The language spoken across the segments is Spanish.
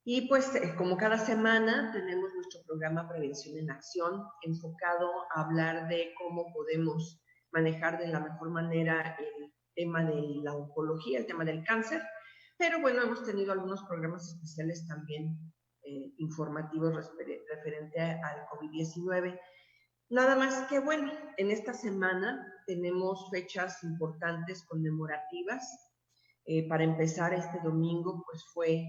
Y pues como cada semana tenemos nuestro programa Prevención en Acción enfocado a hablar de cómo podemos manejar de la mejor manera el tema de la oncología, el tema del cáncer. Pero bueno, hemos tenido algunos programas especiales también informativos referente al COVID-19. Nada más que bueno, en esta semana tenemos fechas importantes conmemorativas. Para empezar, este domingo pues fue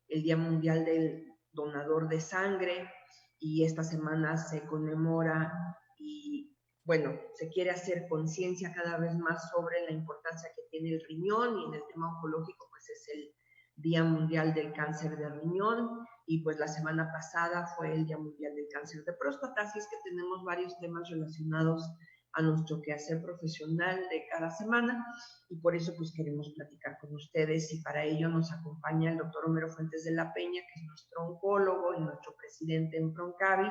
el Día Mundial del Donador de Sangre y esta semana se conmemora y bueno, se quiere hacer conciencia cada vez más sobre la importancia que tiene el riñón, y en el tema oncológico pues es el Día Mundial del Cáncer de Riñón, y pues la semana pasada fue el Día Mundial del Cáncer de Próstata, así es que tenemos varios temas relacionados a nuestro quehacer profesional de cada semana, y por eso pues queremos platicar con ustedes, y para ello nos acompaña el doctor Homero Fuentes de la Peña, que es nuestro oncólogo y nuestro presidente en Proncavi,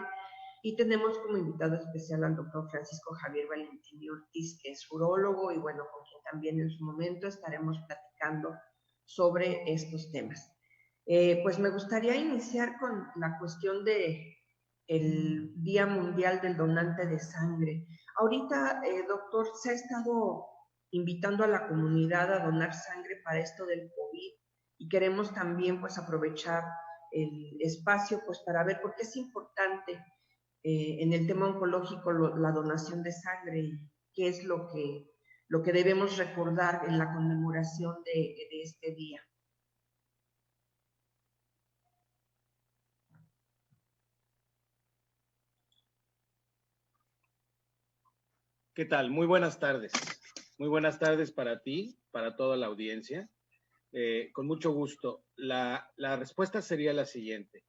y tenemos como invitado especial al doctor Francisco Javier Valentini Ortiz, que es urólogo y bueno, con quien también en su momento estaremos platicando sobre estos temas. Pues me gustaría iniciar con la cuestión de el Día Mundial del Donante de Sangre. Ahorita, doctor, se ha estado invitando a la comunidad a donar sangre para esto del COVID, y queremos también pues aprovechar el espacio pues para ver por qué es importante en el tema oncológico la donación de sangre, y qué es lo que debemos recordar en la conmemoración de este día. ¿Qué tal? Muy buenas tardes. Muy buenas tardes para ti, para toda la audiencia. Con mucho gusto. La respuesta sería la siguiente.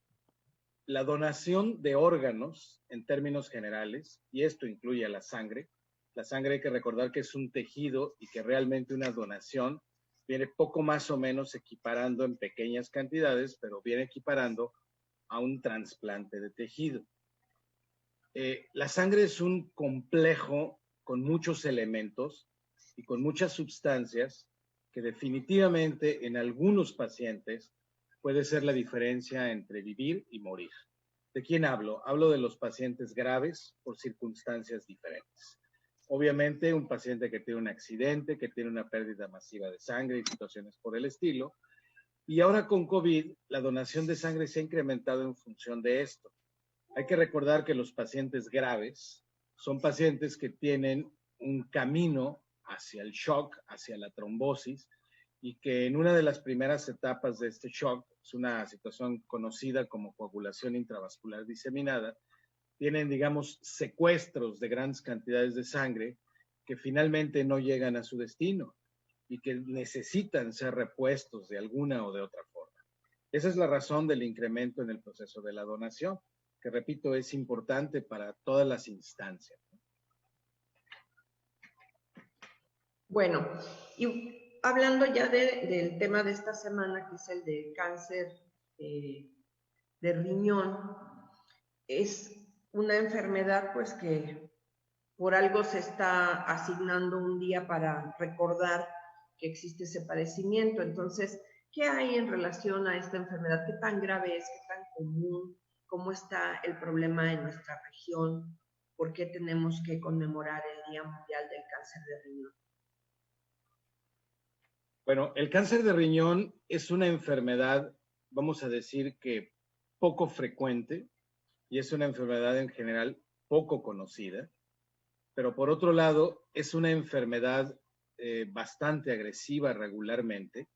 La donación de órganos, en términos generales, y esto incluye a la sangre hay que recordar que es un tejido y que realmente una donación viene poco más o menos equiparando en pequeñas cantidades, pero viene equiparando a un trasplante de tejido. La sangre es un complejo con muchos elementos y con muchas sustancias que definitivamente en algunos pacientes puede ser la diferencia entre vivir y morir. ¿De quién hablo? Hablo de los pacientes graves por circunstancias diferentes. Obviamente un paciente que tiene un accidente, que tiene una pérdida masiva de sangre y situaciones por el estilo. Y ahora con COVID, la donación de sangre se ha incrementado en función de esto. Hay que recordar que los pacientes graves son pacientes que tienen un camino hacia el shock, hacia la trombosis, y que en una de las primeras etapas de este shock, es una situación conocida como coagulación intravascular diseminada, tienen, digamos, secuestros de grandes cantidades de sangre que finalmente no llegan a su destino y que necesitan ser repuestos de alguna o de otra forma. Esa es la razón del incremento en el proceso de la donación, que repito, es importante para todas las instancias. Bueno, y hablando ya del tema de esta semana, que es el de cáncer de riñón, es una enfermedad pues que por algo se está asignando un día para recordar que existe ese padecimiento. Entonces, ¿qué hay en relación a esta enfermedad? ¿Qué tan grave es? ¿Qué tan común? ¿Cómo está el problema en nuestra región? ¿Por qué tenemos que conmemorar el Día Mundial del Cáncer de Riñón? Bueno, el cáncer de riñón es una enfermedad, vamos a decir que poco frecuente, y es una enfermedad en general poco conocida, pero por otro lado es una enfermedad bastante agresiva regularmente,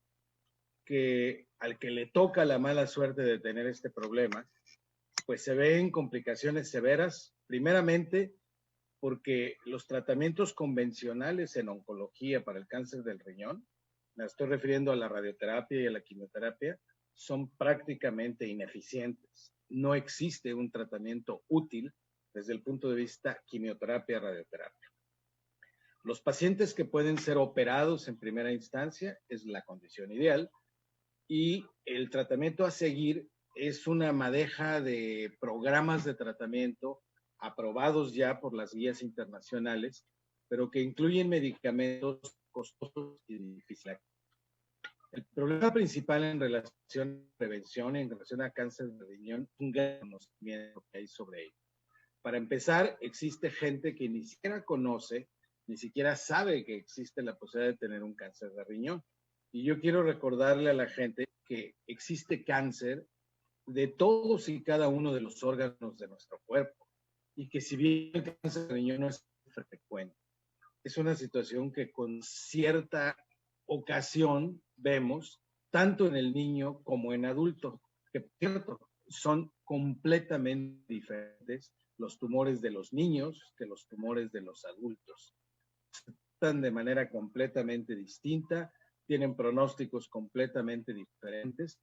que al que le toca la mala suerte de tener este problema, pues se ven complicaciones severas, primeramente porque los tratamientos convencionales en oncología para el cáncer del riñón, me estoy refiriendo a la radioterapia y a la quimioterapia, son prácticamente ineficientes. No existe un tratamiento útil desde el punto de vista quimioterapia-radioterapia. Los pacientes que pueden ser operados en primera instancia es la condición ideal, y el tratamiento a seguir es una madeja de programas de tratamiento aprobados ya por las guías internacionales, pero que incluyen medicamentos costosos y difíciles. El problema principal en relación a prevención, en relación a cáncer de riñón, es un gran conocimiento que hay sobre ello. Para empezar, existe gente que ni siquiera conoce, ni siquiera sabe que existe la posibilidad de tener un cáncer de riñón. Y yo quiero recordarle a la gente que existe cáncer de todos y cada uno de los órganos de nuestro cuerpo. Y que si bien el cáncer de riñón no es frecuente, es una situación que con cierta ocasión vemos tanto en el niño como en adulto, que por cierto, son completamente diferentes los tumores de los niños que los tumores de los adultos. Están de manera completamente distinta, tienen pronósticos completamente diferentes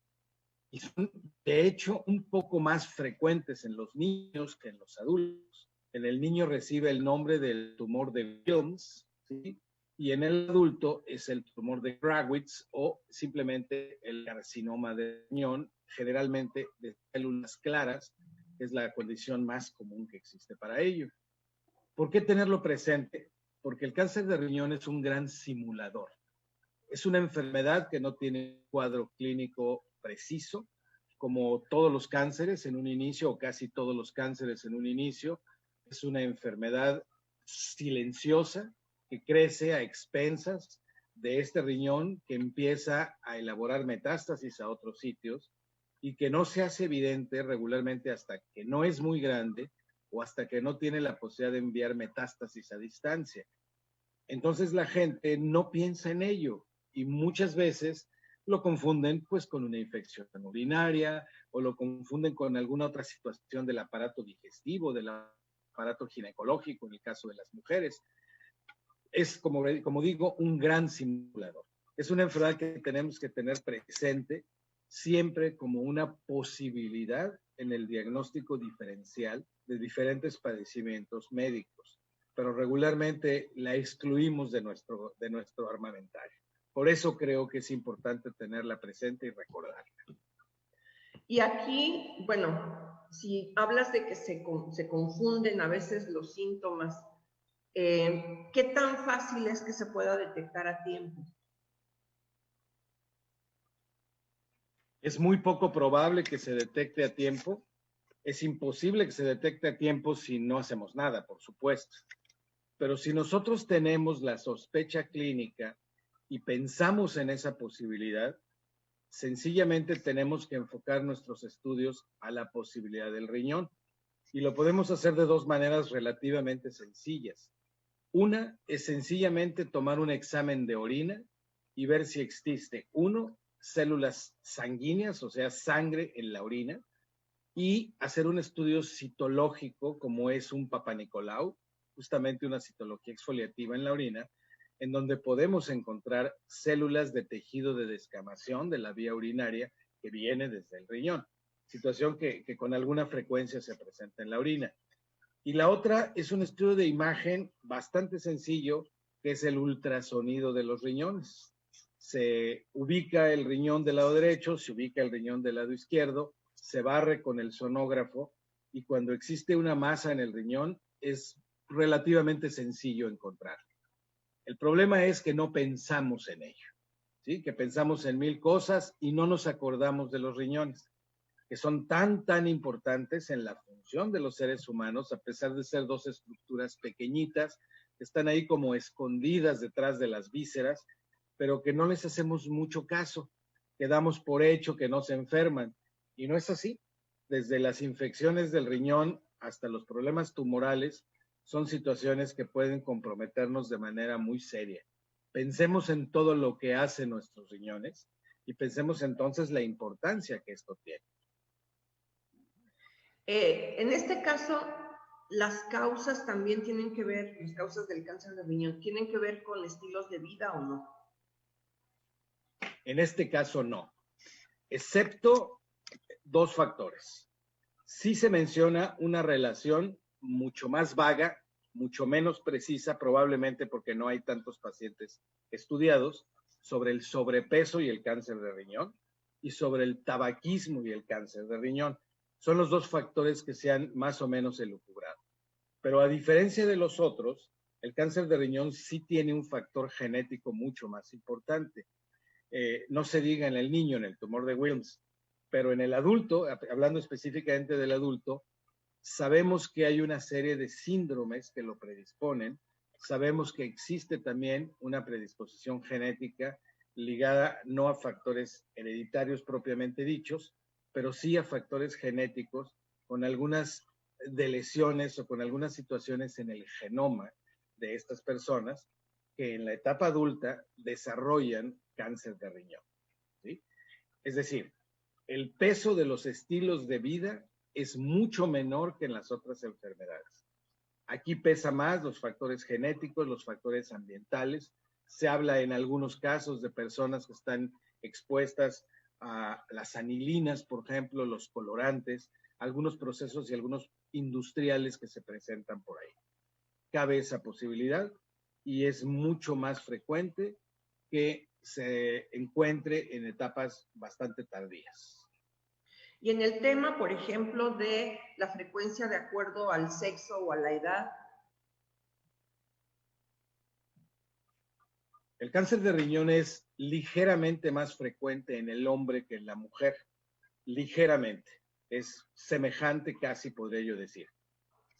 y son de hecho un poco más frecuentes en los niños que en los adultos. En el niño recibe el nombre del tumor de Wilms, ¿sí? Y en el adulto es el tumor de Grawitz o simplemente el carcinoma de riñón, generalmente de células claras, que es la condición más común que existe para ello. ¿Por qué tenerlo presente? Porque el cáncer de riñón es un gran simulador. Es una enfermedad que no tiene un cuadro clínico preciso, como todos los cánceres en un inicio, o casi todos los cánceres en un inicio. Es una enfermedad silenciosa que crece a expensas de este riñón que empieza a elaborar metástasis a otros sitios y que no se hace evidente regularmente hasta que no es muy grande o hasta que no tiene la posibilidad de enviar metástasis a distancia. Entonces la gente no piensa en ello y muchas veces lo confunden pues con una infección urinaria o lo confunden con alguna otra situación del aparato digestivo, del aparato ginecológico en el caso de las mujeres. Es, como digo, un gran simulador. Es una enfermedad que tenemos que tener presente siempre como una posibilidad en el diagnóstico diferencial de diferentes padecimientos médicos, pero regularmente la excluimos de nuestro armamentario. Por eso creo que es importante tenerla presente y recordarla. Y aquí, bueno, si hablas de que se confunden a veces los síntomas, ¿qué tan fácil es que se pueda detectar a tiempo? Es muy poco probable que se detecte a tiempo. Es imposible que se detecte a tiempo si no hacemos nada, por supuesto. Pero si nosotros tenemos la sospecha clínica y pensamos en esa posibilidad, sencillamente tenemos que enfocar nuestros estudios a la posibilidad del riñón. Y lo podemos hacer de dos maneras relativamente sencillas. Una es sencillamente tomar un examen de orina y ver si existe, uno, células sanguíneas, o sea, sangre en la orina, y hacer un estudio citológico como es un Papa Nicolau, justamente una citología exfoliativa en la orina, en donde podemos encontrar células de tejido de descamación de la vía urinaria que viene desde el riñón, situación que con alguna frecuencia se presenta en la orina. Y la otra es un estudio de imagen bastante sencillo, que es el ultrasonido de los riñones. Se ubica el riñón del lado derecho, se ubica el riñón del lado izquierdo, se barre con el sonógrafo y cuando existe una masa en el riñón es relativamente sencillo encontrarlo. El problema es que no pensamos en ello, ¿sí? Que pensamos en mil cosas y no nos acordamos de los riñones, que son tan importantes en la función de los seres humanos, a pesar de ser dos estructuras pequeñitas, que están ahí como escondidas detrás de las vísceras, pero que no les hacemos mucho caso, que damos por hecho que no se enferman. Y no es así. Desde las infecciones del riñón hasta los problemas tumorales, son situaciones que pueden comprometernos de manera muy seria. Pensemos en todo lo que hacen nuestros riñones y pensemos entonces la importancia que esto tiene. En este caso, las causas también tienen que ver, las causas del cáncer de riñón, ¿tienen que ver con estilos de vida o no? En este caso no, excepto dos factores. Sí se menciona una relación mucho más vaga, mucho menos precisa, probablemente porque no hay tantos pacientes estudiados, sobre el sobrepeso y el cáncer de riñón y sobre el tabaquismo y el cáncer de riñón. Son los dos factores que se han más o menos elucubrado. Pero a diferencia de los otros, el cáncer de riñón sí tiene un factor genético mucho más importante. no se diga en el niño, en el tumor de Wilms, pero en el adulto, hablando específicamente del adulto, sabemos que hay una serie de síndromes que lo predisponen. Sabemos que existe también una predisposición genética ligada no a factores hereditarios propiamente dichos, pero sí a factores genéticos con algunas deleciones o con algunas situaciones en el genoma de estas personas que en la etapa adulta desarrollan cáncer de riñón, ¿sí? Es decir, el peso de los estilos de vida es mucho menor que en las otras enfermedades. Aquí pesa más los factores genéticos, los factores ambientales. Se habla en algunos casos de personas que están expuestas a las anilinas, por ejemplo, los colorantes, algunos procesos y algunos industriales que se presentan por ahí. Cabe esa posibilidad y es mucho más frecuente que se encuentre en etapas bastante tardías. Y en el tema, por ejemplo, de la frecuencia de acuerdo al sexo o a la edad. El cáncer de riñón es ligeramente más frecuente en el hombre que en la mujer. Ligeramente. Es semejante casi, podría yo decir.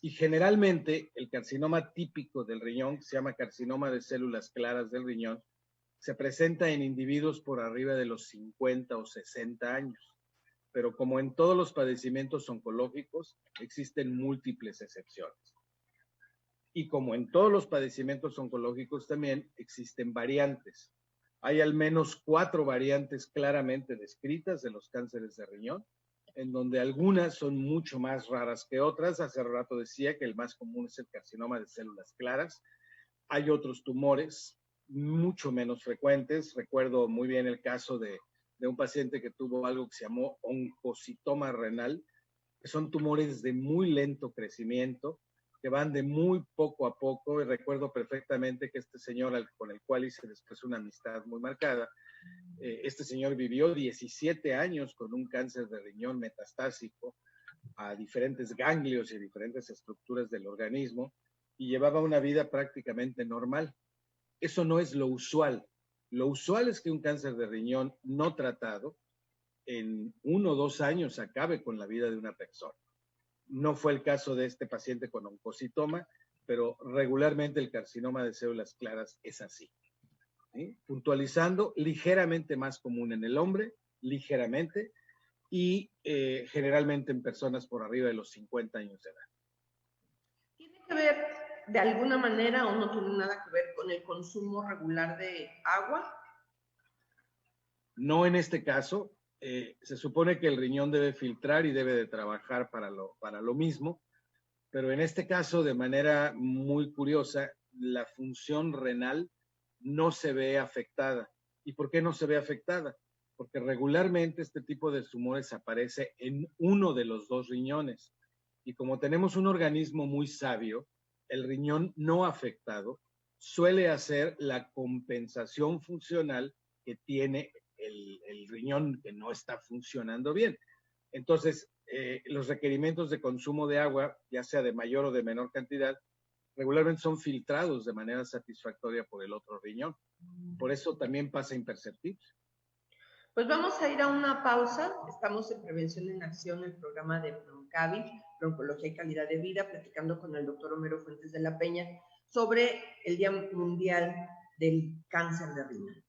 Y generalmente el carcinoma típico del riñón, que se llama carcinoma de células claras del riñón, se presenta en individuos por arriba de los 50 o 60 años. Pero como en todos los padecimientos oncológicos, existen múltiples excepciones. Y como en todos los padecimientos oncológicos también existen variantes. Hay al menos 4 variantes claramente descritas de los cánceres de riñón, en donde algunas son mucho más raras que otras. Hace rato decía que el más común es el carcinoma de células claras. Hay otros tumores mucho menos frecuentes. Recuerdo muy bien el caso de un paciente que tuvo algo que se llamó oncocitoma renal, que son tumores de muy lento crecimiento, que van de muy poco a poco, y recuerdo perfectamente que este señor con el cual hice después una amistad muy marcada, este señor vivió 17 años con un cáncer de riñón metastásico a diferentes ganglios y diferentes estructuras del organismo, y llevaba una vida prácticamente normal. Eso no es lo usual. Lo usual es que un cáncer de riñón no tratado en 1 o 2 años acabe con la vida de una persona. No fue el caso de este paciente con oncocitoma, pero regularmente el carcinoma de células claras es así. ¿Sí? Puntualizando, ligeramente más común en el hombre, ligeramente, y generalmente en personas por arriba de los 50 años de edad. ¿Tiene que ver de alguna manera o no tiene nada que ver con el consumo regular de agua? No en este caso. Se supone que el riñón debe filtrar y debe de trabajar para lo mismo, pero en este caso, de manera muy curiosa, la función renal no se ve afectada. ¿Y por qué no se ve afectada? Porque regularmente este tipo de tumores aparece en uno de los 2 riñones. Y como tenemos un organismo muy sabio, el riñón no afectado suele hacer la compensación funcional que tiene el riñón que no está funcionando bien. Entonces, los requerimientos de consumo de agua, ya sea de mayor o de menor cantidad, regularmente son filtrados de manera satisfactoria por el otro riñón. Por eso también pasa imperceptible. Pues vamos a ir a una pausa. Estamos en Prevención en Acción, el programa de Proncavi, Oncología y Calidad de Vida, platicando con el doctor Homero Fuentes de la Peña sobre el Día Mundial del Cáncer de Riñón.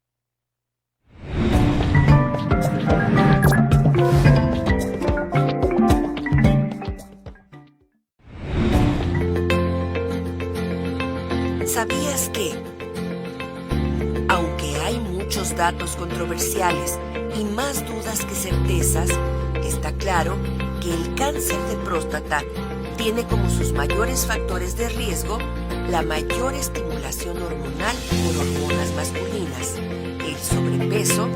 ¿Sabías que, aunque hay muchos datos controversiales y más dudas que certezas, está claro que el cáncer de próstata tiene como sus mayores factores de riesgo la mayor estimulación hormonal por hormonas masculinas, el sobrepeso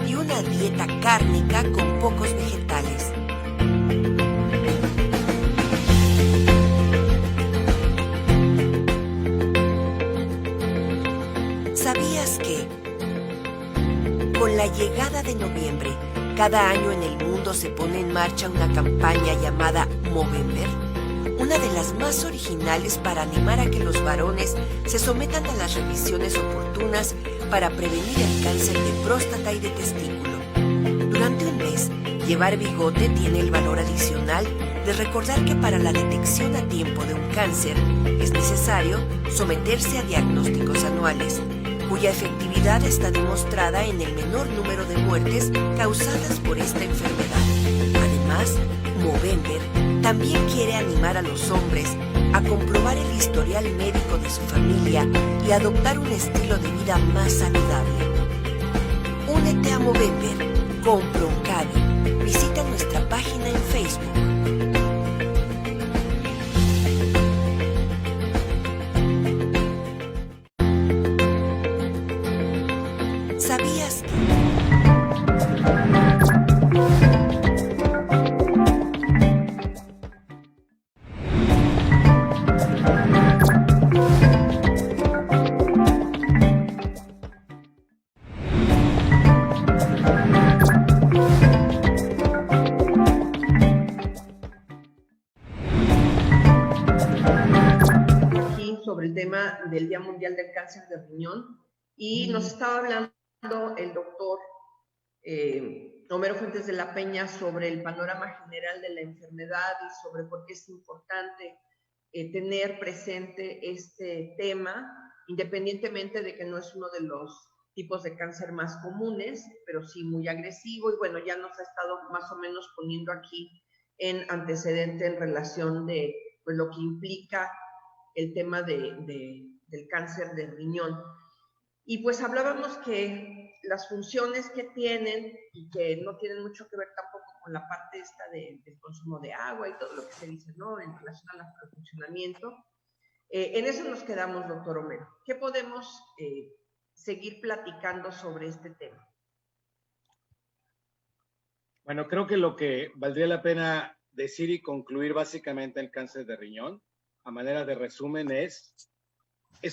y una dieta cárnica con pocos vegetales? ¿Sabías que, con la llegada de noviembre, cada año en el mundo se pone en marcha una campaña llamada Movember? Una de las más originales para animar a que los varones se sometan a las revisiones oportunas para prevenir el cáncer de próstata y de testículo. Durante un mes, llevar bigote tiene el valor adicional de recordar que para la detección a tiempo de un cáncer es necesario someterse a diagnósticos anuales, cuya efectividad está demostrada en el menor número de muertes causadas por esta enfermedad. Además, Movember también quiere animar a los hombres a comprobar el historial médico de su familia y adoptar un estilo de vida más saludable. Únete a Movember con Proncavi. Visita nuestra página en Facebook. ¿Sabías que? Aquí sobre el tema del Día Mundial del Cáncer de Riñón y nos estaba hablando el doctor Homero Fuentes de la Peña sobre el panorama general de la enfermedad y sobre por qué es importante tener presente este tema, independientemente de que no es uno de los tipos de cáncer más comunes, pero sí muy agresivo, y bueno, ya nos ha estado más o menos poniendo aquí en antecedente en relación de pues, lo que implica el tema del cáncer de riñón. Y pues hablábamos que las funciones que tienen y que no tienen mucho que ver tampoco con la parte esta del consumo de agua y todo lo que se dice, ¿no? En relación al funcionamiento. En eso nos quedamos, doctor Homero. ¿Qué podemos seguir platicando sobre este tema? Bueno, creo que lo que valdría la pena decir y concluir básicamente el cáncer de riñón, a manera de resumen, es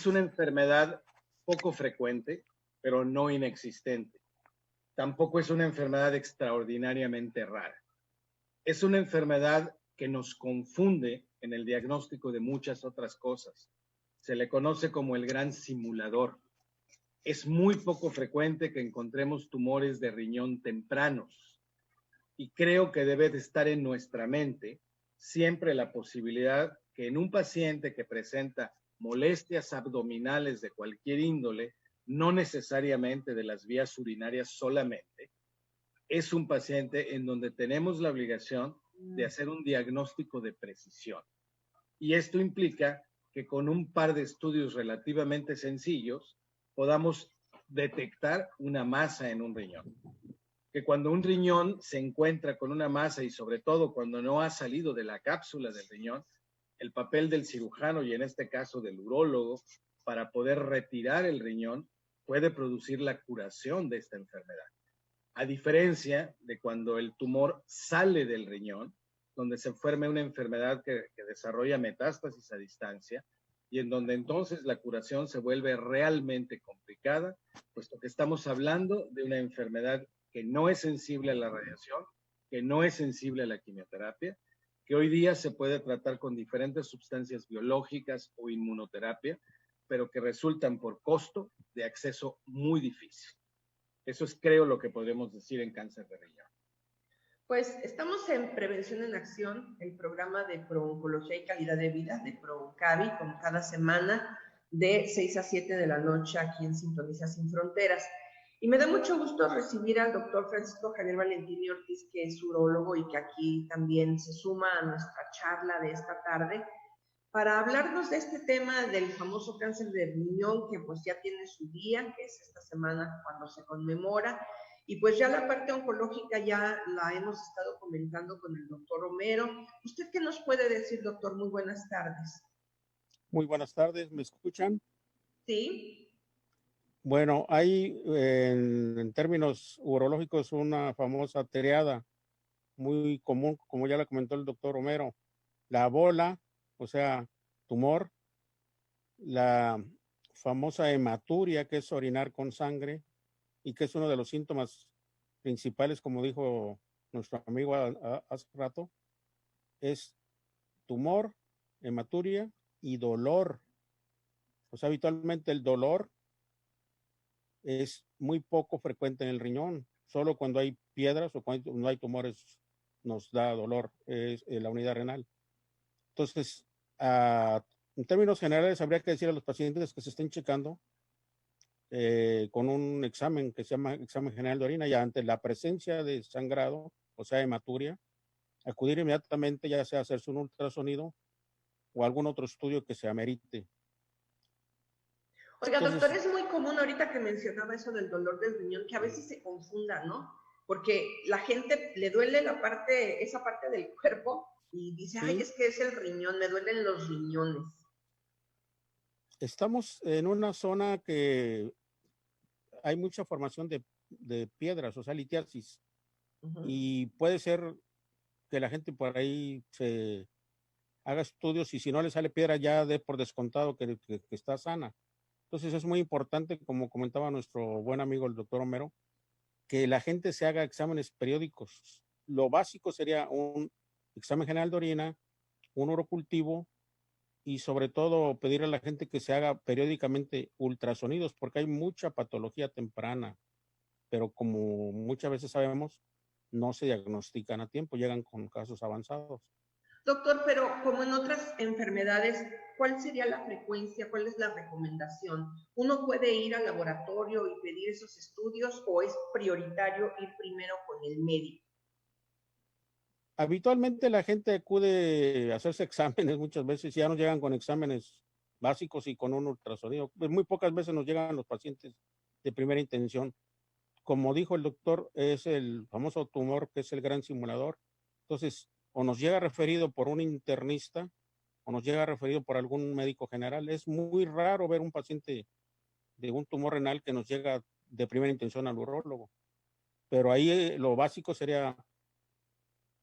una enfermedad poco frecuente, pero no inexistente. Tampoco es una enfermedad extraordinariamente rara. Es una enfermedad que nos confunde en el diagnóstico de muchas otras cosas. Se le conoce como el gran simulador. Es muy poco frecuente que encontremos tumores de riñón tempranos. Y creo que debe de estar en nuestra mente siempre la posibilidad que en un paciente que presenta molestias abdominales de cualquier índole, no necesariamente de las vías urinarias solamente, es un paciente en donde tenemos la obligación de hacer un diagnóstico de precisión. Y esto implica que con un par de estudios relativamente sencillos podamos detectar una masa en un riñón. Que cuando un riñón se encuentra con una masa y sobre todo cuando no ha salido de la cápsula del riñón, el papel del cirujano y en este caso del urólogo para poder retirar el riñón puede producir la curación de esta enfermedad. A diferencia de cuando el tumor sale del riñón, donde se forma una enfermedad que desarrolla metástasis a distancia y en donde entonces la curación se vuelve realmente complicada, puesto que estamos hablando de una enfermedad que no es sensible a la radiación, que no es sensible a la quimioterapia, que hoy día se puede tratar con diferentes sustancias biológicas o inmunoterapia, pero que resultan por costo de acceso muy difícil. Eso es, creo, lo que podemos decir en cáncer de riñón. Pues estamos en Prevención en Acción, el programa de Prooncología y Calidad de Vida de Proncavi, como cada semana de 6 a 7 de la noche aquí en Sintoniza Sin Fronteras. Y me da mucho gusto recibir al doctor Francisco Javier Valentini Ortiz, que es urólogo y que aquí también se suma a nuestra charla de esta tarde, para hablarnos de este tema del famoso cáncer de riñón, que pues ya tiene su día, que es esta semana cuando se conmemora, y pues ya la parte oncológica ya la hemos estado comentando con el doctor Homero. ¿Usted qué nos puede decir, doctor? Muy buenas tardes. Muy buenas tardes, ¿me escuchan? Sí. Bueno, hay en términos urológicos una famosa triada muy común, como ya la comentó el doctor Homero, la bola, o sea, tumor, la famosa hematuria, que es orinar con sangre y que es uno de los síntomas principales, como dijo nuestro amigo hace rato, es tumor, hematuria y dolor. Pues habitualmente el dolor es muy poco frecuente en el riñón. Solo cuando hay piedras o cuando no hay tumores nos da dolor, es la unidad renal. Entonces, en términos generales, habría que decir a los pacientes que se estén checando con un examen que se llama examen general de orina, y ante la presencia de sangrado, o sea, hematuria, acudir inmediatamente, ya sea hacerse un ultrasonido o algún otro estudio que se amerite. Oiga, doctor, es muy común ahorita que mencionaba eso del dolor del riñón, que a veces se confunda, ¿no? Porque la gente le duele esa parte del cuerpo y dice, ay, es que es el riñón, me duelen los riñones. Estamos en una zona que hay mucha formación de piedras, o sea, litiasis. Y puede ser que la gente por ahí se haga estudios y si no le sale piedra ya dé por descontado que está sana. Entonces es muy importante, como comentaba nuestro buen amigo el doctor Homero, que la gente se haga exámenes periódicos. Lo básico sería un examen general de orina, un urocultivo y sobre todo pedir a la gente que se haga periódicamente ultrasonidos porque hay mucha patología temprana, pero como muchas veces sabemos, no se diagnostican a tiempo, llegan con casos avanzados. Doctor, pero como en otras enfermedades, ¿cuál sería la frecuencia? ¿Cuál es la recomendación? ¿Uno puede ir al laboratorio y pedir esos estudios o es prioritario ir primero con el médico? Habitualmente la gente acude a hacerse exámenes muchas veces, ya nos llegan con exámenes básicos y con un ultrasonido. Pues muy pocas veces nos llegan los pacientes de primera intención. Como dijo el doctor, es el famoso tumor que es el gran simulador. Entonces, o nos llega referido por un internista o nos llega referido por algún médico general. Es muy raro ver un paciente de un tumor renal que nos llega de primera intención al urólogo. Pero ahí lo básico sería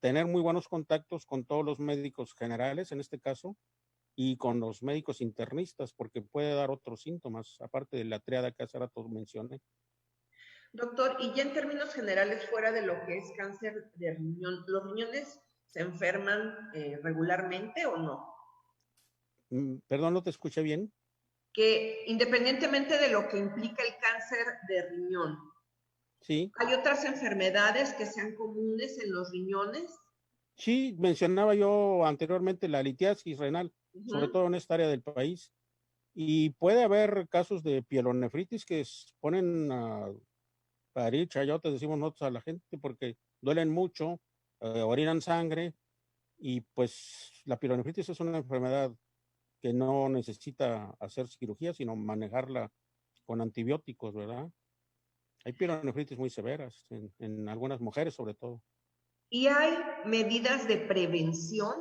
tener muy buenos contactos con todos los médicos generales, en este caso, y con los médicos internistas, porque puede dar otros síntomas, aparte de la triada que hace rato mencioné. Doctor, y ya en términos generales, fuera de lo que es cáncer de riñón, ¿los riñones se enferman regularmente o no? Perdón, no te escuché bien. Que independientemente de lo que implica el cáncer de riñón, sí, ¿hay otras enfermedades que sean comunes en los riñones? Sí, mencionaba yo anteriormente la litiasis renal, sobre todo en esta área del país. Y puede haber casos de pielonefritis que ponen a parir chayotes, decimos nosotros a la gente, porque duelen mucho, orinan sangre, y pues la pielonefritis es una enfermedad que no necesita hacer cirugía, sino manejarla con antibióticos, ¿verdad? Hay pielonefritis muy severas, en algunas mujeres sobre todo. ¿Y hay medidas de prevención?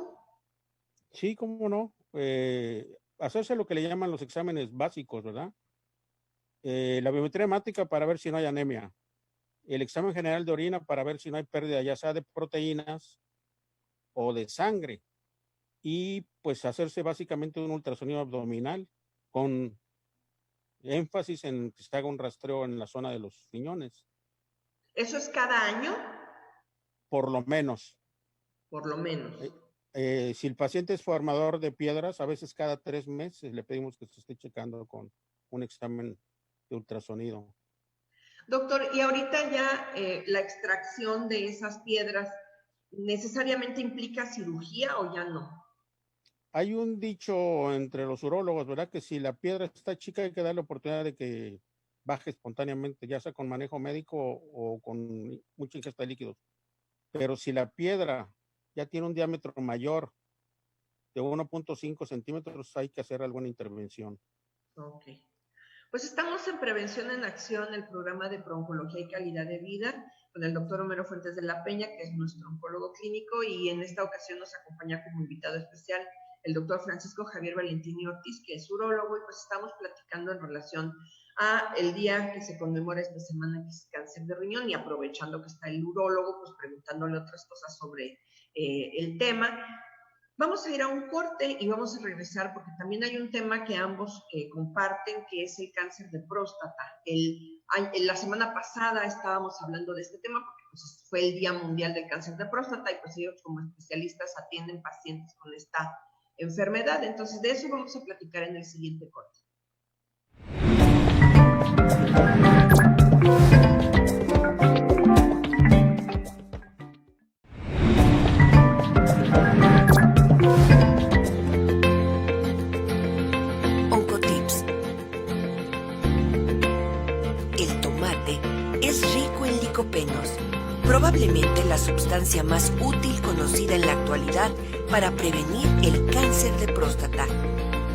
Sí, cómo no. Hacerse lo que le llaman los exámenes básicos, ¿verdad? La biometría hemática para ver si no hay anemia. El examen general de orina para ver si no hay pérdida, ya sea de proteínas o de sangre. Y pues hacerse básicamente un ultrasonido abdominal con énfasis en que se haga un rastreo en la zona de los riñones. ¿Eso es cada año? Por lo menos. Por lo menos. Si el paciente es formador de piedras, a veces cada 3 meses le pedimos que se esté checando con un examen de ultrasonido. Doctor, y ahorita ya la extracción de esas piedras necesariamente implica cirugía o ya no? Hay un dicho entre los urólogos, ¿verdad? Que si la piedra está chica hay que darle la oportunidad de que baje espontáneamente, ya sea con manejo médico o con mucha ingesta de líquidos. Pero si la piedra ya tiene un diámetro mayor de 1.5 centímetros, hay que hacer alguna intervención. Ok. Pues estamos en Prevención en Acción, el programa de Pro-Oncología y Calidad de Vida, con el doctor Homero Fuentes de la Peña, que es nuestro oncólogo clínico, y en esta ocasión nos acompaña como invitado especial el doctor Francisco Javier Valentini Ortiz, que es urólogo, y pues estamos platicando en relación a el día que se conmemora esta semana, que es cáncer de riñón, y aprovechando que está el urólogo, pues preguntándole otras cosas sobre el tema. Vamos a ir a un corte y vamos a regresar porque también hay un tema que ambos comparten, que es el cáncer de próstata. La semana pasada estábamos hablando de este tema porque pues, fue el Día Mundial del Cáncer de Próstata y pues ellos como especialistas atienden pacientes con esta enfermedad. Entonces de eso vamos a platicar en el siguiente corte. probablemente la sustancia más útil conocida en la actualidad para prevenir el cáncer de próstata.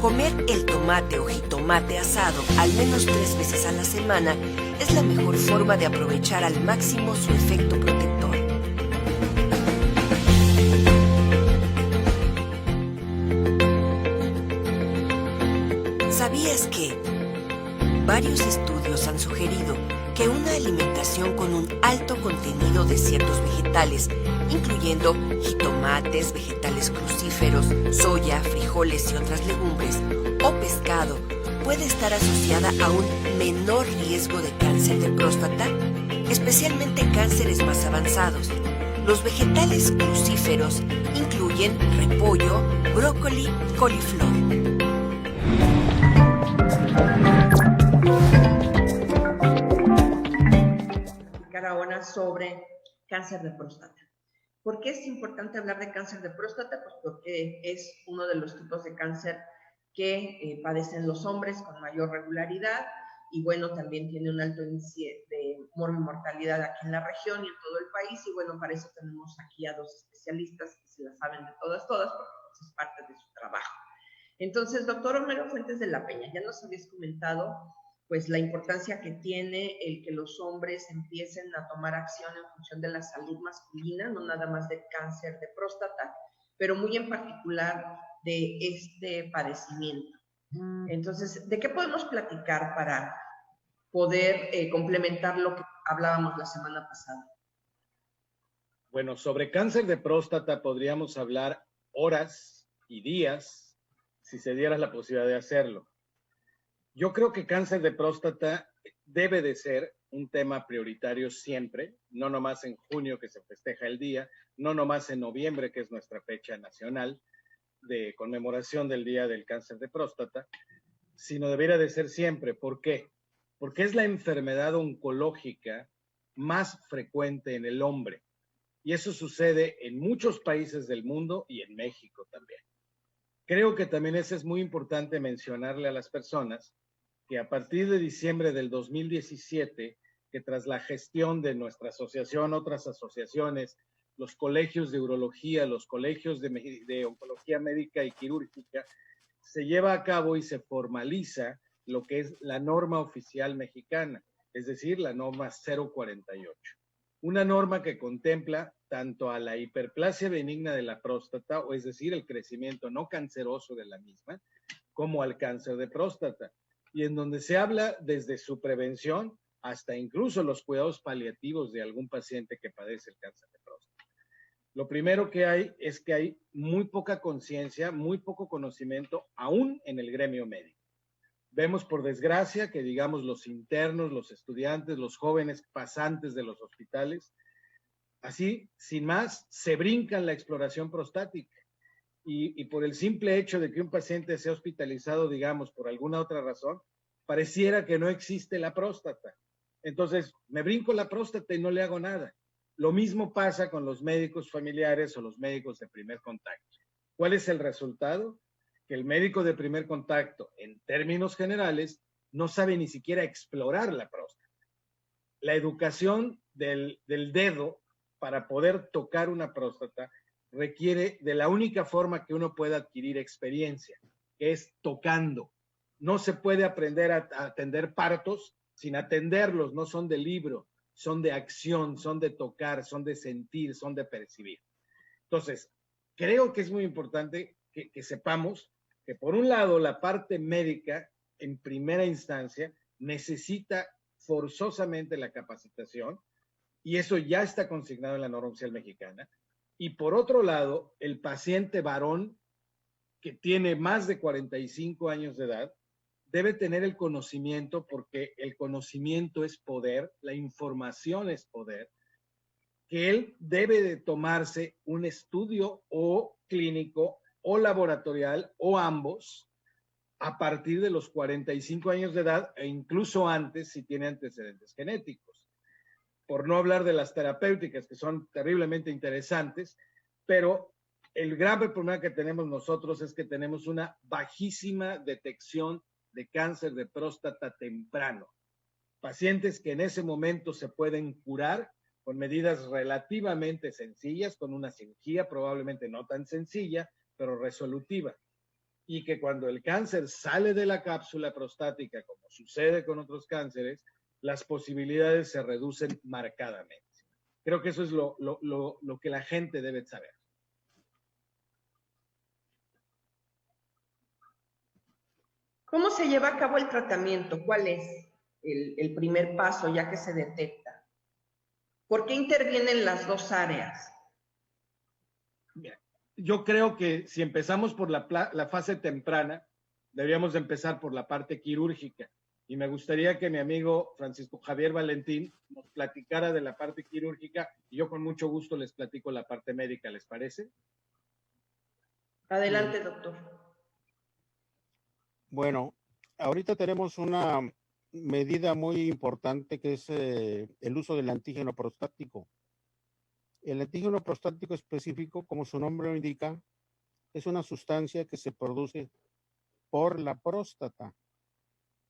Comer el tomate o jitomate asado al menos 3 veces a la semana es la mejor forma de aprovechar al máximo su efecto protector. ¿Sabías que varios estudios han sugerido que una alimentación con un alto contenido de ciertos vegetales, incluyendo jitomates, vegetales crucíferos, soya, frijoles y otras legumbres, o pescado, puede estar asociada a un menor riesgo de cáncer de próstata, especialmente cánceres más avanzados? Los vegetales crucíferos incluyen repollo, brócoli y coliflor. Ahora sobre cáncer de próstata. ¿Por qué es importante hablar de cáncer de próstata? Pues porque es uno de los tipos de cáncer que padecen los hombres con mayor regularidad y bueno, también tiene un alto índice de mortalidad aquí en la región y en todo el país y bueno, para eso tenemos aquí a 2 especialistas que se la saben de todas, porque es parte de su trabajo. Entonces, doctor Homero Fuentes de la Peña, ya nos habías comentado pues la importancia que tiene el que los hombres empiecen a tomar acción en función de la salud masculina, no nada más de cáncer de próstata, pero muy en particular de este padecimiento. Entonces, ¿de qué podemos platicar para poder complementar lo que hablábamos la semana pasada? Bueno, sobre cáncer de próstata podríamos hablar horas y días si se diera la posibilidad de hacerlo. Yo creo que cáncer de próstata debe de ser un tema prioritario siempre, no nomás en junio que se festeja el día, no nomás en noviembre que es nuestra fecha nacional de conmemoración del Día del Cáncer de Próstata, sino debería de ser siempre. ¿Por qué? Porque es la enfermedad oncológica más frecuente en el hombre y eso sucede en muchos países del mundo y en México también. Creo que también es muy importante mencionarle a las personas que a partir de diciembre del 2017, que tras la gestión de nuestra asociación, otras asociaciones, los colegios de urología, los colegios de oncología médica y quirúrgica, se lleva a cabo y se formaliza lo que es la norma oficial mexicana, es decir, la norma 048. Una norma que contempla tanto a la hiperplasia benigna de la próstata, o es decir, el crecimiento no canceroso de la misma, como al cáncer de próstata, y en donde se habla desde su prevención hasta incluso los cuidados paliativos de algún paciente que padece el cáncer de próstata. Lo primero que hay es que hay muy poca conciencia, muy poco conocimiento, aún en el gremio médico. Vemos, por desgracia, que digamos los internos, los estudiantes, los jóvenes pasantes de los hospitales, así, sin más, se brincan la exploración prostática. Y por el simple hecho de que un paciente sea hospitalizado, digamos, por alguna otra razón, pareciera que no existe la próstata. Entonces, me brinco la próstata y no le hago nada. Lo mismo pasa con los médicos familiares o los médicos de primer contacto. ¿Cuál es el resultado? Que el médico de primer contacto, en términos generales, no sabe ni siquiera explorar la próstata. La educación del dedo para poder tocar una próstata requiere de la única forma que uno pueda adquirir experiencia, que es tocando. No se puede aprender a atender partos sin atenderlos, no son de libro, son de acción, son de tocar, son de sentir, son de percibir. Entonces, creo que es muy importante que sepamos que por un lado la parte médica en primera instancia necesita forzosamente la capacitación y eso ya está consignado en la norma oficial mexicana. Y por otro lado, el paciente varón que tiene más de 45 años de edad debe tener el conocimiento, porque el conocimiento es poder, la información es poder, que él debe de tomarse un estudio o clínico o laboratorial o ambos a partir de los 45 años de edad e incluso antes si tiene antecedentes genéticos. Por no hablar de las terapéuticas, que son terriblemente interesantes, pero el grave problema que tenemos nosotros es que tenemos una bajísima detección de cáncer de próstata temprano. Pacientes que en ese momento se pueden curar con medidas relativamente sencillas, con una cirugía probablemente no tan sencilla, pero resolutiva. Y que cuando el cáncer sale de la cápsula prostática, como sucede con otros cánceres, las posibilidades se reducen marcadamente. Creo que eso es lo que la gente debe saber. ¿Cómo se lleva a cabo el tratamiento? ¿Cuál es el primer paso ya que se detecta? ¿Por qué intervienen las dos áreas? Yo creo que si empezamos por la fase temprana, deberíamos empezar por la parte quirúrgica. Y me gustaría que mi amigo Francisco Javier Valentín nos platicara de la parte quirúrgica y yo con mucho gusto les platico la parte médica, ¿les parece? Adelante, doctor. Bueno, ahorita tenemos una medida muy importante que es el uso del antígeno prostático. El antígeno prostático específico, como su nombre lo indica, es una sustancia que se produce por la próstata.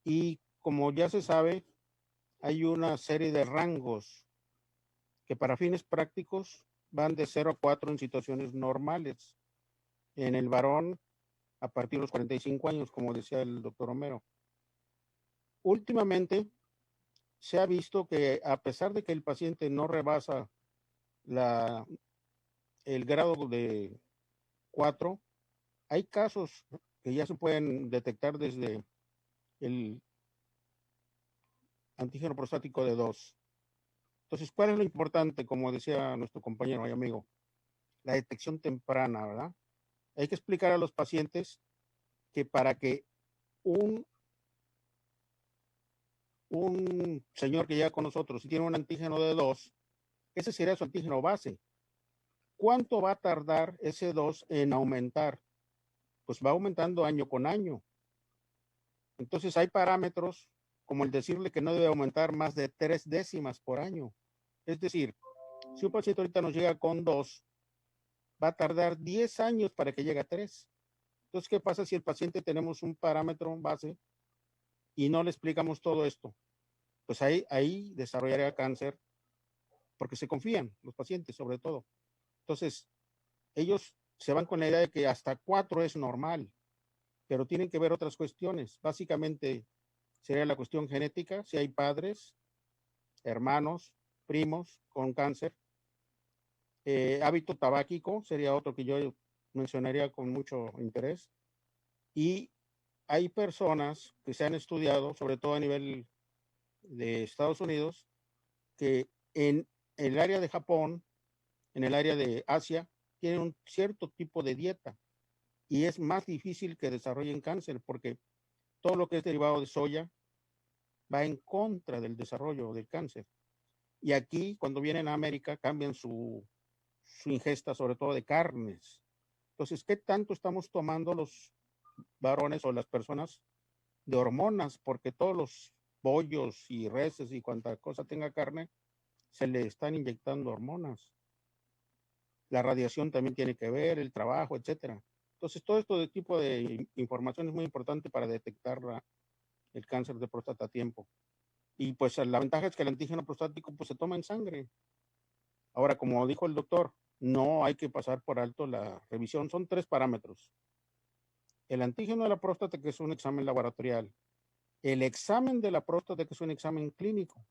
Y como ya se sabe, hay una serie de rangos que para fines prácticos van de 0 a 4 en situaciones normales. En el varón, a partir de los 45 años, como decía el doctor Homero. Últimamente, se ha visto que a pesar de que el paciente no rebasa el grado de 4, hay casos que ya se pueden detectar desde el antígeno prostático de 2. Entonces, ¿cuál es lo importante? Como decía nuestro compañero y amigo, la detección temprana, ¿verdad? Hay que explicar a los pacientes que para que un señor que llega con nosotros y tiene un antígeno de 2, ese sería su antígeno base. ¿Cuánto va a tardar ese 2 en aumentar? Pues va aumentando año con año. Entonces hay parámetros como el decirle que no debe aumentar más de 3 décimas por año. Es decir, si un paciente ahorita nos llega con 2, va a tardar 10 años para que llegue a 3. Entonces, ¿qué pasa si el paciente tenemos un parámetro base y no le explicamos todo esto? Pues ahí desarrollaría cáncer porque se confían los pacientes sobre todo. Entonces, ellos se van con la idea de que hasta 4 es normal, pero tienen que ver otras cuestiones. Básicamente sería la cuestión genética, si hay padres, hermanos, primos con cáncer. Hábito tabáquico sería otro que yo mencionaría con mucho interés. Y hay personas que se han estudiado, sobre todo a nivel de Estados Unidos, que en el área de Japón, en el área de Asia, tienen un cierto tipo de dieta y es más difícil que desarrollen cáncer porque todo lo que es derivado de soya va en contra del desarrollo del cáncer. Y aquí, cuando vienen a América, cambian su ingesta, sobre todo de carnes. Entonces, ¿qué tanto estamos tomando los varones o las personas de hormonas? Porque todos los pollos y reses y cuanta cosa tenga carne, se le están inyectando hormonas. La radiación también tiene que ver, el trabajo, etcétera. Entonces, todo esto de tipo de información es muy importante para detectar el cáncer de próstata a tiempo. Y pues la ventaja es que el antígeno prostático pues se toma en sangre. Ahora, como dijo el doctor, no hay que pasar por alto la revisión. Son 3 parámetros. El antígeno de la próstata, que es un examen laboratorial. El examen de la próstata, que es un examen clínico.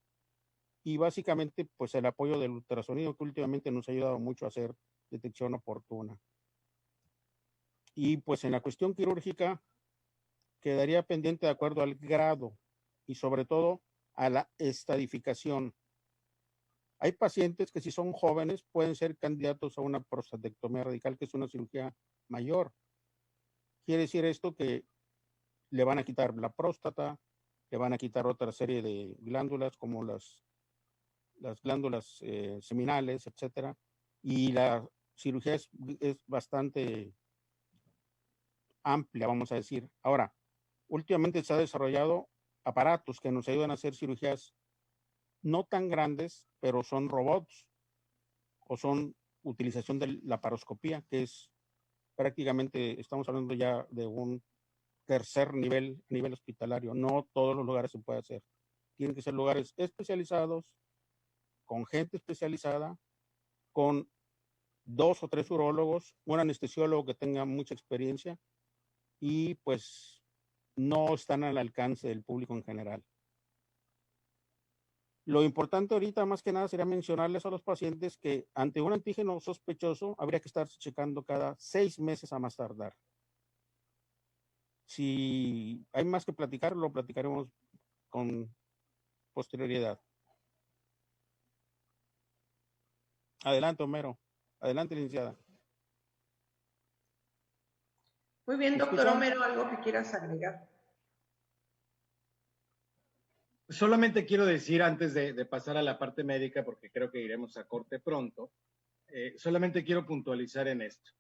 Y básicamente, pues el apoyo del ultrasonido, que últimamente nos ha ayudado mucho a hacer detección oportuna. Y pues en la cuestión quirúrgica, quedaría pendiente de acuerdo al grado y sobre todo a la estadificación. Hay pacientes que si son jóvenes pueden ser candidatos a una prostatectomía radical, que es una cirugía mayor. Quiere decir esto que le van a quitar la próstata, le van a quitar otra serie de glándulas como las glándulas seminales, etcétera. Y la cirugía es bastante amplia, vamos a decir. Ahora, últimamente se ha desarrollado aparatos que nos ayudan a hacer cirugías no tan grandes, pero son robots o son utilización de la laparoscopía, que es prácticamente, estamos hablando ya de un tercer nivel hospitalario. No todos los lugares se puede hacer. Tienen que ser lugares especializados, con gente especializada, con 2 o 3 urólogos, un anestesiólogo que tenga mucha experiencia y pues no están al alcance del público en general. Lo importante ahorita más que nada sería mencionarles a los pacientes que ante un antígeno sospechoso habría que estar checando cada 6 meses a más tardar. Si hay más que platicar, lo platicaremos con posterioridad. Adelante, Homero. Adelante, licenciada. Muy bien, doctor Homero, ¿algo que quieras agregar? Solamente quiero decir, antes de pasar a la parte médica, porque creo que iremos a corte pronto, solamente quiero puntualizar en esto.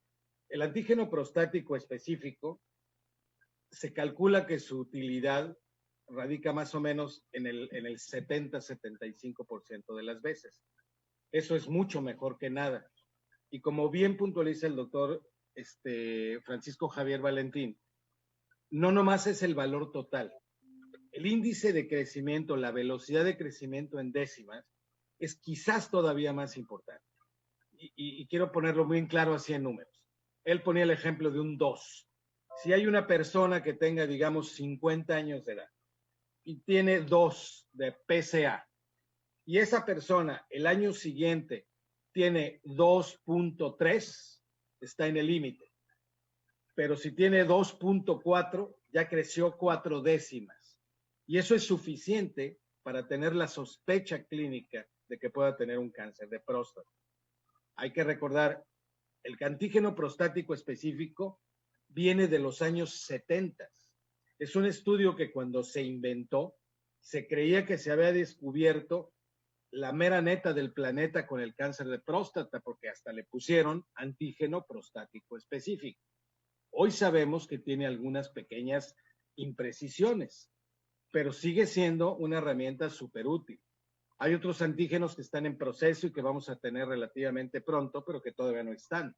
El antígeno prostático específico se calcula que su utilidad radica más o menos en el 70-75% de las veces. Eso es mucho mejor que nada. Y como bien puntualiza el doctor Francisco Javier Valentín, no nomás es el valor total. El índice de crecimiento, la velocidad de crecimiento en décimas, es quizás todavía más importante. Y quiero ponerlo muy en claro así en números. Él ponía el ejemplo de un 2. Si hay una persona que tenga, digamos, 50 años de edad y tiene 2 de PSA, y esa persona el año siguiente tiene 2.3, está en el límite. Pero si tiene 2.4, ya creció 4 décimas. Y eso es suficiente para tener la sospecha clínica de que pueda tener un cáncer de próstata. Hay que recordar, el antígeno prostático específico viene de los años 70. Es un estudio que cuando se inventó, se creía que se había descubierto la mera neta del planeta con el cáncer de próstata, porque hasta le pusieron antígeno prostático específico. Hoy sabemos que tiene algunas pequeñas imprecisiones, pero sigue siendo una herramienta súper útil. Hay otros antígenos que están en proceso y que vamos a tener relativamente pronto, pero que todavía no están.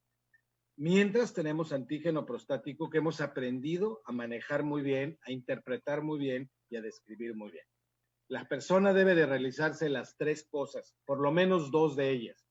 Mientras tenemos antígeno prostático que hemos aprendido a manejar muy bien, a interpretar muy bien y a describir muy bien. La persona debe de realizarse las 3 cosas, por lo menos 2 de ellas.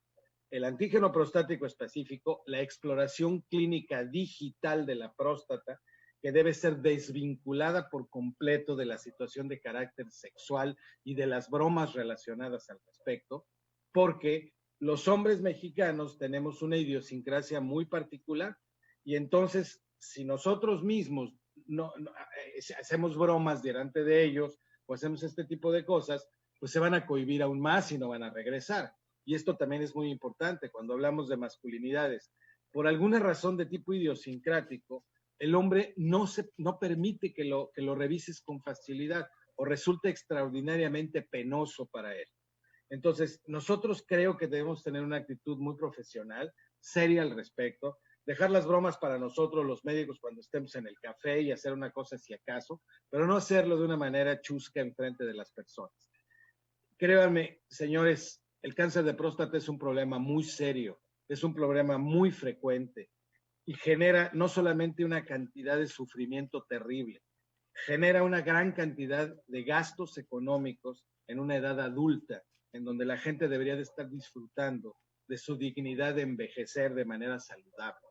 El antígeno prostático específico, la exploración clínica digital de la próstata, que debe ser desvinculada por completo de la situación de carácter sexual y de las bromas relacionadas al respecto, porque los hombres mexicanos tenemos una idiosincrasia muy particular y entonces si nosotros mismos hacemos bromas delante de ellos o hacemos este tipo de cosas, pues se van a cohibir aún más y no van a regresar. Y esto también es muy importante cuando hablamos de masculinidades. Por alguna razón de tipo idiosincrático, el hombre no permite que lo revises con facilidad o resulta extraordinariamente penoso para él. Entonces, nosotros creo que debemos tener una actitud muy profesional, seria al respecto, dejar las bromas para nosotros los médicos cuando estemos en el café y hacer una cosa si acaso, pero no hacerlo de una manera chusca en frente de las personas. Créanme, señores, el cáncer de próstata es un problema muy serio, es un problema muy frecuente y genera no solamente una cantidad de sufrimiento terrible, genera una gran cantidad de gastos económicos en una edad adulta, en donde la gente debería de estar disfrutando de su dignidad de envejecer de manera saludable.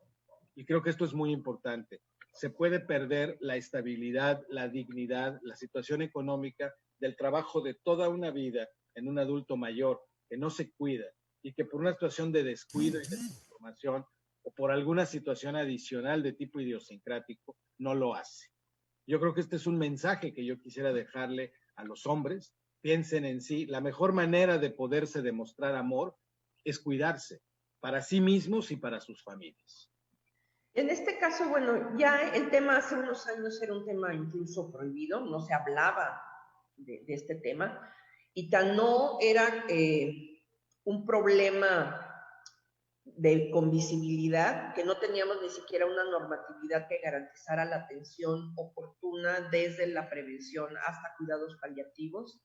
Y creo que esto es muy importante. Se puede perder la estabilidad, la dignidad, la situación económica del trabajo de toda una vida en un adulto mayor que no se cuida y que por una situación de descuido y desinformación o por alguna situación adicional de tipo idiosincrático no lo hace. Yo creo que este es un mensaje que yo quisiera dejarle a los hombres. Piensen en sí. La mejor manera de poderse demostrar amor es cuidarse para sí mismos y para sus familias. En este caso, bueno, ya el tema hace unos años era un tema incluso prohibido, no se hablaba de este tema, y tan no era un problema con visibilidad, que no teníamos ni siquiera una normatividad que garantizara la atención oportuna desde la prevención hasta cuidados paliativos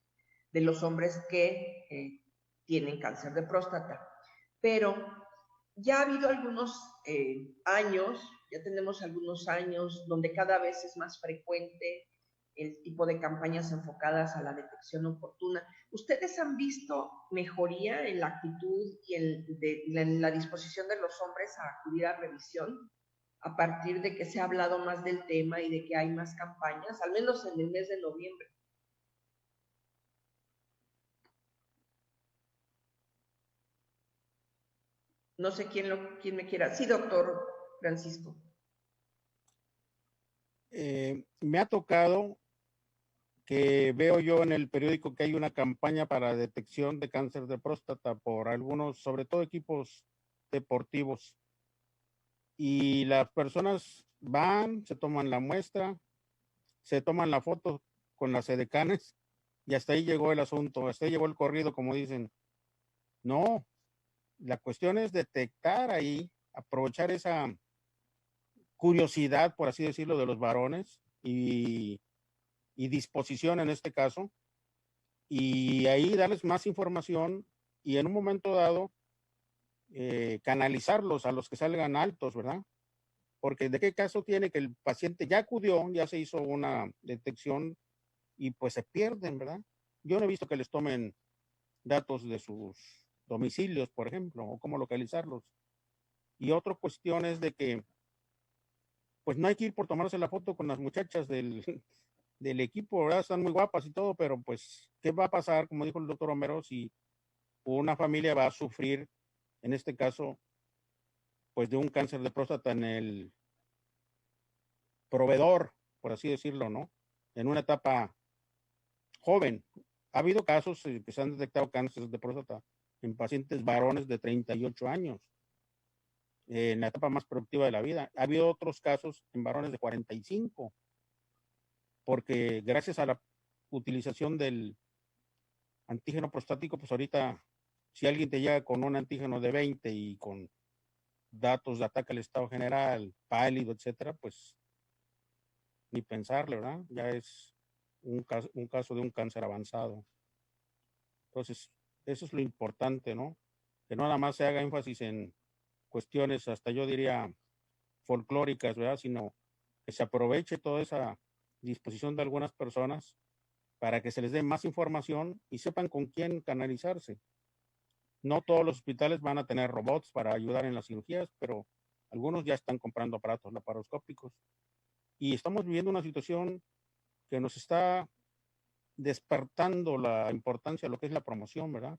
de los hombres que tienen cáncer de próstata. Pero ya ha habido algunos años, ya tenemos algunos años donde cada vez es más frecuente el tipo de campañas enfocadas a la detección oportuna. ¿Ustedes han visto mejoría en la actitud y en la disposición de los hombres a acudir a revisión a partir de que se ha hablado más del tema y de que hay más campañas, al menos en el mes de noviembre? No sé quién me quiera. Sí, doctor Francisco. Me ha tocado que veo yo en el periódico que hay una campaña para detección de cáncer de próstata por algunos, sobre todo equipos deportivos. Y las personas van, se toman la muestra, se toman la foto con las edecanes y hasta ahí llegó el asunto, hasta ahí llegó el corrido, como dicen. No, la cuestión es detectar ahí, aprovechar esa curiosidad, por así decirlo, de los varones y disposición en este caso, y ahí darles más información y en un momento dado canalizarlos a los que salgan altos, ¿verdad? Porque de qué caso tiene que el paciente ya acudió, ya se hizo una detección y pues se pierden, ¿verdad? Yo no he visto que les tomen datos de sus domicilios, por ejemplo, o cómo localizarlos. Y otra cuestión es de que pues no hay que ir por tomarse la foto con las muchachas del equipo, ¿verdad? Están muy guapas y todo, pero pues, ¿qué va a pasar, como dijo el doctor Homero, si una familia va a sufrir, en este caso, pues de un cáncer de próstata en el proveedor, por así decirlo, ¿no? En una etapa joven. Ha habido casos que se han detectado cánceres de próstata en pacientes varones de 38 años, en la etapa más productiva de la vida. Ha habido otros casos en varones de 45, porque gracias a la utilización del antígeno prostático, pues ahorita, si alguien te llega con un antígeno de 20 y con datos de ataque al estado general, pálido, etcétera, pues ni pensarle, ¿verdad? Ya es un caso de un cáncer avanzado. Entonces, eso es lo importante, ¿no? Que no nada más se haga énfasis en cuestiones, hasta yo diría, folclóricas, ¿verdad? Sino que se aproveche toda esa disposición de algunas personas para que se les dé más información y sepan con quién canalizarse. No todos los hospitales van a tener robots para ayudar en las cirugías, pero algunos ya están comprando aparatos laparoscópicos. Y estamos viviendo una situación que nos está despertando la importancia de lo que es la promoción, ¿verdad?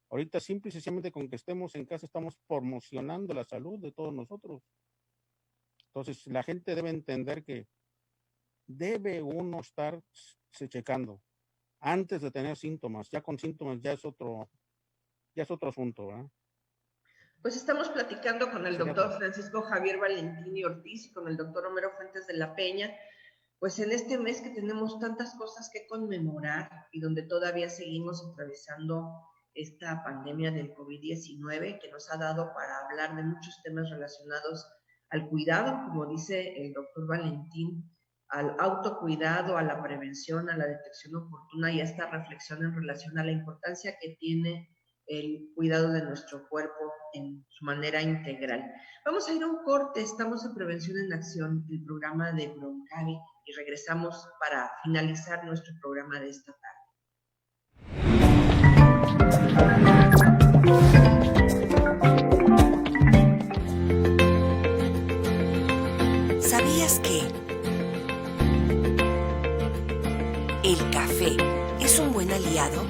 Ahorita simple y sencillamente con que estemos en casa estamos promocionando la salud de todos nosotros. Entonces la gente debe entender que debe uno estarse checando antes de tener síntomas. Ya con síntomas ya es otro asunto, ¿verdad? Pues estamos platicando con el doctor Francisco Javier Valentini Ortiz y con el doctor Homero Fuentes de la Peña, pues en este mes que tenemos tantas cosas que conmemorar y donde todavía seguimos atravesando esta pandemia del COVID-19 que nos ha dado para hablar de muchos temas relacionados al cuidado, como dice el doctor Valentín, al autocuidado, a la prevención, a la detección oportuna y a esta reflexión en relación a la importancia que tiene el cuidado de nuestro cuerpo en su manera integral. Vamos a ir a un corte, estamos en Prevención en Acción, el programa de Broncavi, y regresamos para finalizar nuestro programa de esta tarde. ¿Sabías que el café es un buen aliado?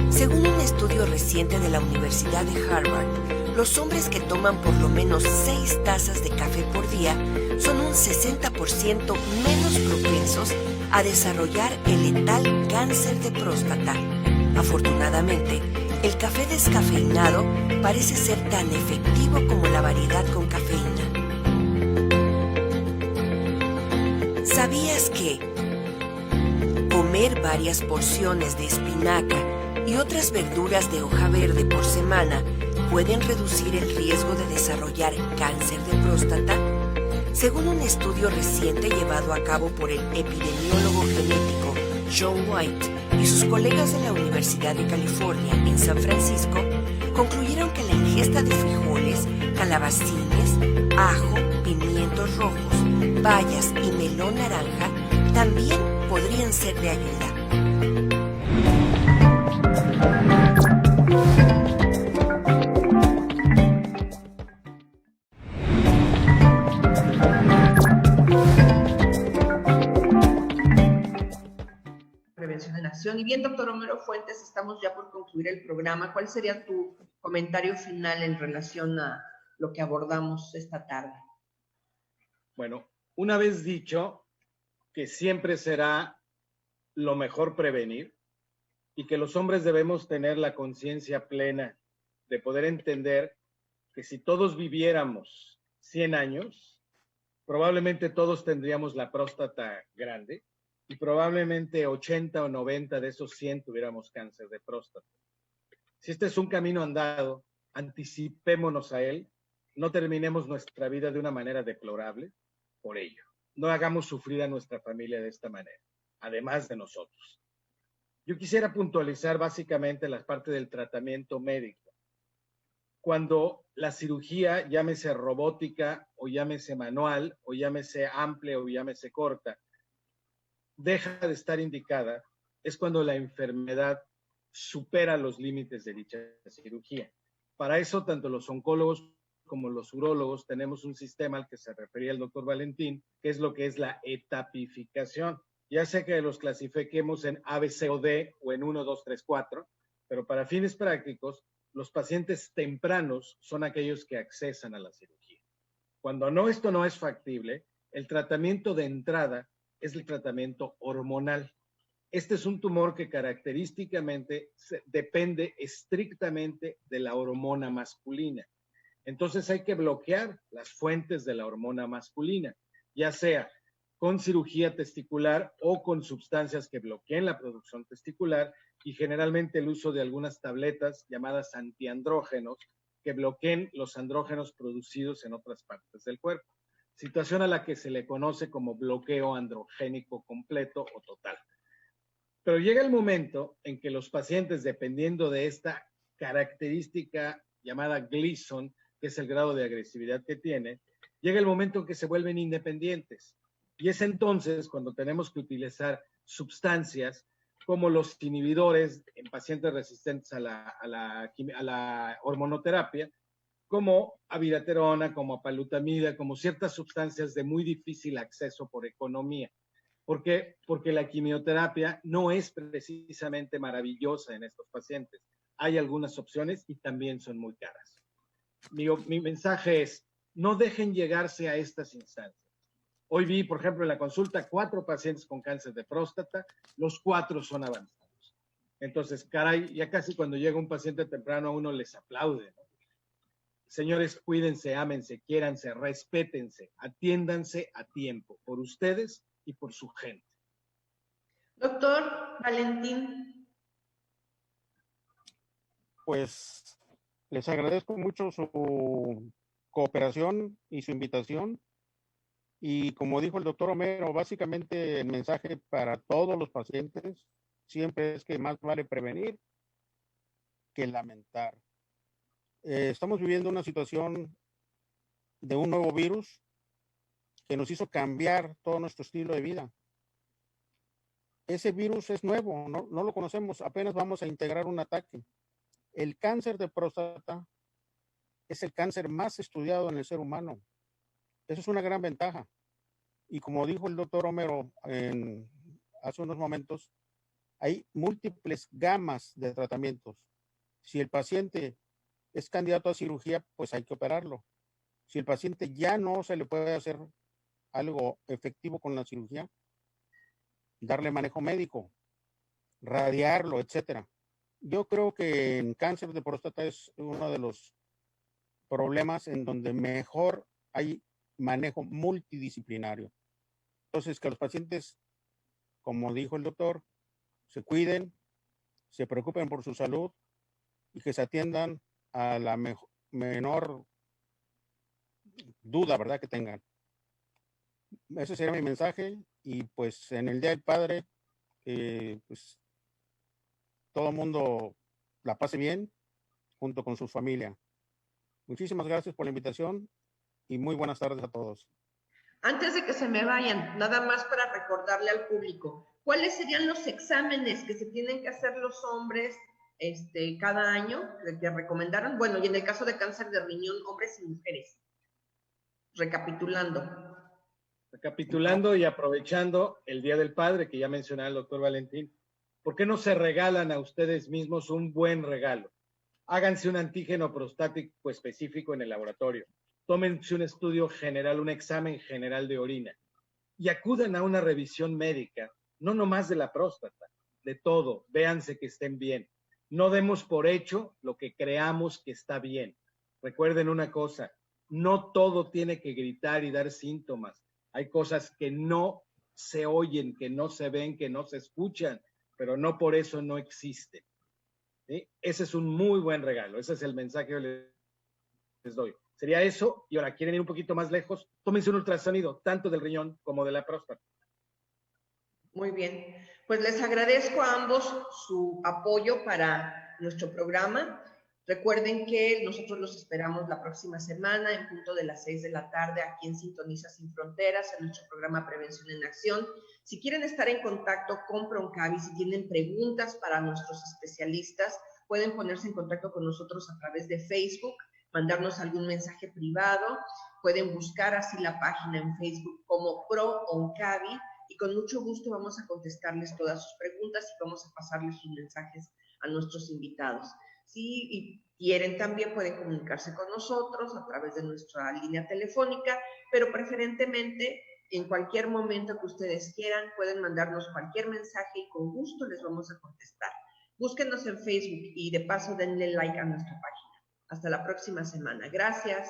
Según un estudio reciente de la Universidad de Harvard, los hombres que toman por lo menos 6 tazas de café por día son un 60% menos propensos a desarrollar el letal cáncer de próstata. Afortunadamente, el café descafeinado parece ser tan efectivo como la variedad con cafeína. ¿Sabías que comer varias porciones de espinaca y otras verduras de hoja verde por semana pueden reducir el riesgo de desarrollar cáncer de próstata? Según un estudio reciente llevado a cabo por el epidemiólogo genético John White y sus colegas de la Universidad de California en San Francisco, concluyeron que la ingesta de frijoles, calabacines, ajo, pimientos rojos, bayas y melón naranja también podrían ser de ayuda. Prevención en Acción. Y bien, doctor Homero Fuentes, estamos ya por concluir el programa. ¿Cuál sería tu comentario final en relación a lo que abordamos esta tarde? Bueno, una vez dicho que siempre será lo mejor prevenir y que los hombres debemos tener la conciencia plena de poder entender que si todos viviéramos 100 años, probablemente todos tendríamos la próstata grande y probablemente 80 o 90 de esos 100 tuviéramos cáncer de próstata. Si este es un camino andado, anticipémonos a él, no terminemos nuestra vida de una manera deplorable por ello. No hagamos sufrir a nuestra familia de esta manera, además de nosotros. Yo quisiera puntualizar básicamente la parte del tratamiento médico. Cuando la cirugía, llámese robótica o llámese manual o llámese amplia o llámese corta, deja de estar indicada, es cuando la enfermedad supera los límites de dicha cirugía. Para eso, tanto los oncólogos como los urólogos tenemos un sistema al que se refería el doctor Valentín, que es lo que es la etapificación. Ya sea que los clasifiquemos en A, B, C o D o en 1, 2, 3, 4, pero para fines prácticos, los pacientes tempranos son aquellos que accesan a la cirugía. Cuando esto no es factible, el tratamiento de entrada es el tratamiento hormonal. Este es un tumor que característicamente depende estrictamente de la hormona masculina. Entonces hay que bloquear las fuentes de la hormona masculina, ya sea con cirugía testicular o con sustancias que bloqueen la producción testicular y generalmente el uso de algunas tabletas llamadas antiandrógenos que bloqueen los andrógenos producidos en otras partes del cuerpo. Situación a la que se le conoce como bloqueo androgénico completo o total. Pero llega el momento en que los pacientes, dependiendo de esta característica llamada Gleason, que es el grado de agresividad que tiene, llega el momento en que se vuelven independientes. Y es entonces cuando tenemos que utilizar sustancias como los inhibidores en pacientes resistentes a la hormonoterapia, como abiraterona, como apalutamida, como ciertas sustancias de muy difícil acceso por economía. ¿Por qué? Porque la quimioterapia no es precisamente maravillosa en estos pacientes. Hay algunas opciones y también son muy caras. Mi mensaje es, no dejen llegarse a estas instancias. Hoy vi, por ejemplo, en la consulta 4 pacientes con cáncer de próstata, los 4 son avanzados. Entonces, caray, ya casi cuando llega un paciente temprano a uno les aplaude, ¿no? Señores, cuídense, ámense, quiéranse, respétense, atiéndanse a tiempo, por ustedes y por su gente. Doctor Valentín. Pues les agradezco mucho su cooperación y su invitación. Y como dijo el doctor Homero, básicamente el mensaje para todos los pacientes siempre es que más vale prevenir que lamentar. Estamos viviendo una situación de un nuevo virus que nos hizo cambiar todo nuestro estilo de vida. Ese virus es nuevo, no lo conocemos, apenas vamos a integrar un ataque. El cáncer de próstata es el cáncer más estudiado en el ser humano. Eso es una gran ventaja. Y como dijo el doctor Homero hace unos momentos, hay múltiples gamas de tratamientos. Si el paciente es candidato a cirugía, pues hay que operarlo. Si el paciente ya no se le puede hacer algo efectivo con la cirugía, darle manejo médico, radiarlo, etcétera. Yo creo que en cáncer de próstata es uno de los problemas en donde mejor hay manejo multidisciplinario. Entonces, que los pacientes, como dijo el doctor, se cuiden, se preocupen por su salud y que se atiendan a la menor duda, ¿verdad?, que tengan. Ese sería mi mensaje. Y pues en el Día del Padre, pues todo el mundo la pase bien junto con su familia. Muchísimas gracias por la invitación y muy buenas tardes a todos. Antes de que se me vayan, nada más para recordarle al público, ¿cuáles serían los exámenes que se tienen que hacer los hombres cada año que recomendaron? Bueno, y en el caso de cáncer de riñón, hombres y mujeres. Recapitulando y aprovechando el Día del Padre, que ya mencionaba el doctor Valentín, ¿por qué no se regalan a ustedes mismos un buen regalo? Háganse un antígeno prostático específico en el laboratorio. Tómense un estudio general, un examen general de orina y acudan a una revisión médica, no nomás de la próstata, de todo, véanse que estén bien. No demos por hecho lo que creamos que está bien. Recuerden una cosa, no todo tiene que gritar y dar síntomas. Hay cosas que no se oyen, que no se ven, que no se escuchan, pero no por eso no existen. ¿Sí? Ese es un muy buen regalo, ese es el mensaje que les doy. Sería eso, y ahora quieren ir un poquito más lejos, tómense un ultrasonido, tanto del riñón como de la próstata. Muy bien, pues les agradezco a ambos su apoyo para nuestro programa. Recuerden que nosotros los esperamos la próxima semana en punto de las 6 de la tarde aquí en Sintoniza Sin Fronteras, en nuestro programa Prevención en Acción. Si quieren estar en contacto con Proncavi, si tienen preguntas para nuestros especialistas, pueden ponerse en contacto con nosotros a través de Facebook, mandarnos algún mensaje privado, pueden buscar así la página en Facebook como ProOncavi y con mucho gusto vamos a contestarles todas sus preguntas y vamos a pasarles sus mensajes a nuestros invitados. Si quieren también pueden comunicarse con nosotros a través de nuestra línea telefónica, pero preferentemente en cualquier momento que ustedes quieran pueden mandarnos cualquier mensaje y con gusto les vamos a contestar. Búsquenos en Facebook y de paso denle like a nuestra página. Hasta la próxima semana. Gracias.